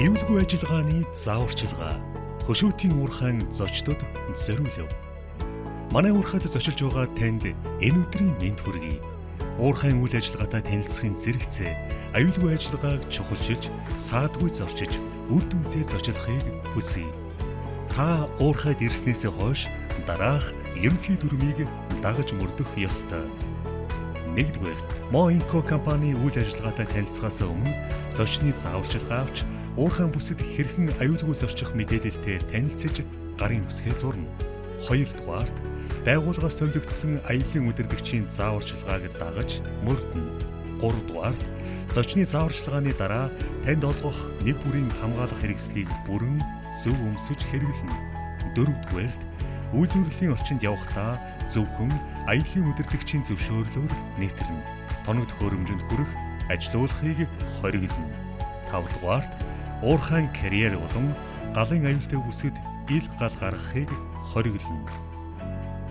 Аюулгүй ажиллагааны зааварчилгаа хөшөөтийн уурхайн зочдод зориулв. Манай уурхайд зочилж байгаа танд энэ өдрийн мэнд хүргэе. Уурхайн үйл ажиллагаатай танилцахын зэрэгцээ аюулгүй ажиллагааг чухалчилж, саадгүй зорчиж, үр дүнтэй зочлохыг хүсье. Та уурхайд ирснээсээ хойш дараах ерөнхий дүрмийг дагаж мөрдөх ёстой. Нэгдүгээр, Мо Инко компани үйл ажиллагаатай танилцахаас өмнө зочны зааварчилгаа авч уурхайн бүсэд хэрхэн аюулгүй зорчих мэдээлэлтэй танилцж гарын үсгээ зурна. Хоёрдугаарт, байгууллагаас томилогдсон аяллаа удирдагчийн зааварчилгааг дагаж мөрдөн. Гуравдугаарт, зочны зааварчилгааны дараа танд олгох нэг бүрийн хамгаалах хэрэгслийг бүрэн зөв өмсөж хэрэглэнэ. Дөрөвдүгээрт, үйлдвэрлэлийн орчинд явахдаа зөвхөн аяллаа удирдагчийн зөвшөөрлөөр нэвтэрнэ. Тоног төхөөрөмжөнд хүрэх ажилуулгыг хориглоно. Тавдугаарт, уурхайн карьер болон галын аюултай бүсэд ил гал гаргахыг хориглоно.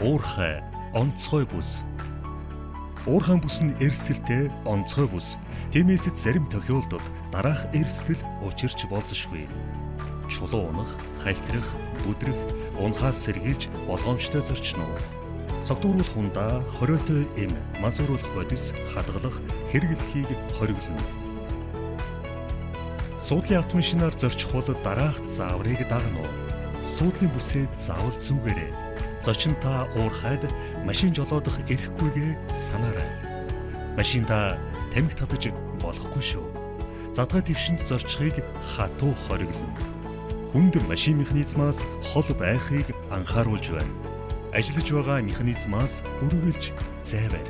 Уурхай онцгой бүс. Уурхайн бүс нь эрсдэлтэй онцгой бүс. Тиймээс зарим тохиолдолд дараах эрсдэл учирч болзошгүй. Чулуу унах, хальтрах, бүдрэх, унахаас сэргийлж болгоомжтой зорчно. Согдууруулах ундаа, хориотой эм, мансууруулах бодис, хадгалах, хэрэглэхийг хориглоно. Суудлын автомашинаар зорчих бол дараах зааврыг дагна уу? Суудлын бүсээ заавал зүгээрэй. Зочин та уурхайд машин жолоодох эрхгүйгээ санаарай. Машинда тамхи татаж болохгүй шүү. Задгай дэвшинд зорчихыг хатуу хориглоно. Хүнд машин механизмаас хол байхыг анхааруулж байна. Ажиллаж байгаа механизмаас үргэлж зайвар.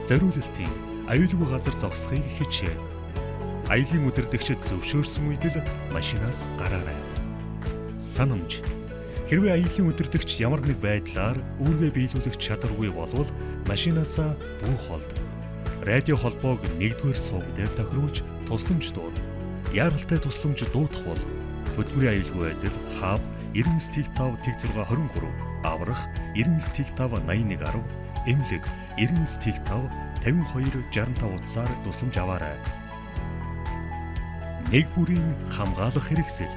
Зориулалтын аюулгүй газар зогсохыг хичээ. Аяллаа удирдагчид зөвшөөрсөн үед л машинаас гараарай. Санамж. Хэрвээ аяллаа удирдагч ямар нэг байдлаар үүргээ биелүүлэх чадваргүй болвол машинаасаа бүх холд. Радио холбоог нэгдүгээр сувг дээр тохируулж тусламж дууд. Яаралтай тусламж дуудах бол хөдөлмөрийн аюулгүй байдал ХАБ 99.5-623, аврах 99.5-8110, эмнэлэг 99.5-5265 утсаар тусламж аваарай. Нэг бүрийн хамгаалах хэрэгсэл.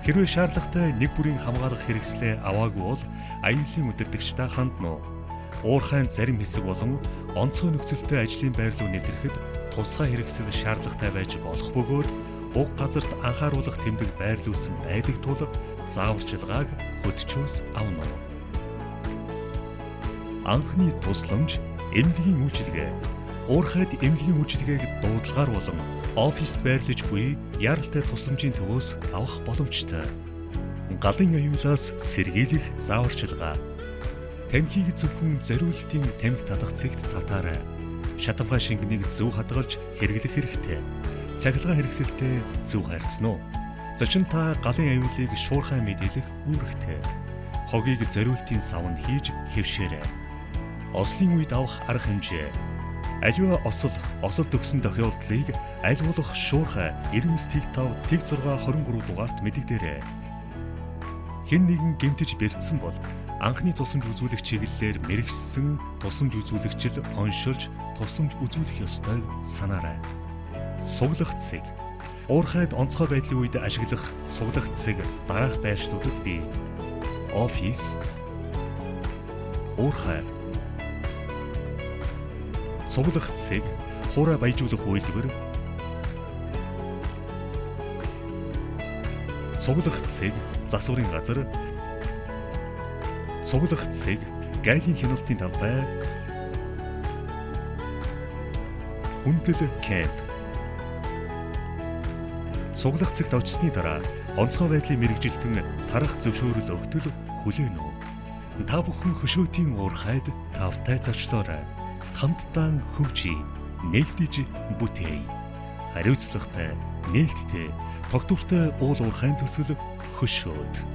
Хэрвээ шаардлагатай нэг бүрийн хамгаалах хэрэгслээ аваагүй бол аяллаа удирдагчтай хандна уу? Уурхайн зарим хэсэг болон онцгой нөхцөлтэй ажлын байр руу нэвтрэхэд тусгай хэрэгсэл шаардлагатай байж болох бөгөөд уг газарт анхааруулах тэмдэг байрлуулсан байдаг тул зааварчилгааг хөтчөөс авна. Анхны тусламж, эмнэлгийн үйлчилгээ. Уурхайд эмнэлгийн үйлчилгээг дуудлагаар болон оффист байрлаж буй яаралтай тусламжийн төвөөс авах боломжтой. Галын аюулаас сэргийлэх зааварчилгаа. Тамхиг зөвхөн зориултын тамхи татах цэгт татаарай. Шатамгай шингэнийг зөв хадгалж хэрэглэх хэрэгтэй. Цахилгаан хэрэгсэлтэй зөв харьцсан уу? Зочин та галын аюулыг шуурхай мэдээлэх үүрэгтэй. Хогийг зориултын савнд хийж хэвшээрэй. Ослын үед авах арга хэмжээ. Аливаа осол төгсөн тохиолдлыг аль болох шуурхай 99.5-623 дугаарт мэдэгдээрэй. Хэн нэгэн гэмтэж бэрдсэн бол анхны тусламж үзүүлэх чиглэлээр мэрэгчсэн тусламж үзүүлэгчил оншилж тусламж үзүүлэх ёстойг санаарай. Суглах цэг. Уурхайд онцгой байдлын үед ашиглах суглах цэг дараах байршлуудад бий. Офис, уурхай, суглах цэг, хуурай баяжуулах үйлдвэр, суглах цэг, засварын газар, суглах цэг, гайлын хяналтын талбай, хүндлэл кемп. Суглах цэгт очсны дараа онцгой байдлын мэрэгжилтэн тарах зөвшөөрөл өгтөл хүлээнэ үү? Та бүхэн хөшөөтийн уурхайд тавтай зочлоорой. Хамтдаа хөгжиж, нэгдэж бүтээе. Хариуцлагатай, нээлттэй, тогтвортой уул уурхайн төсөл хөшөөт.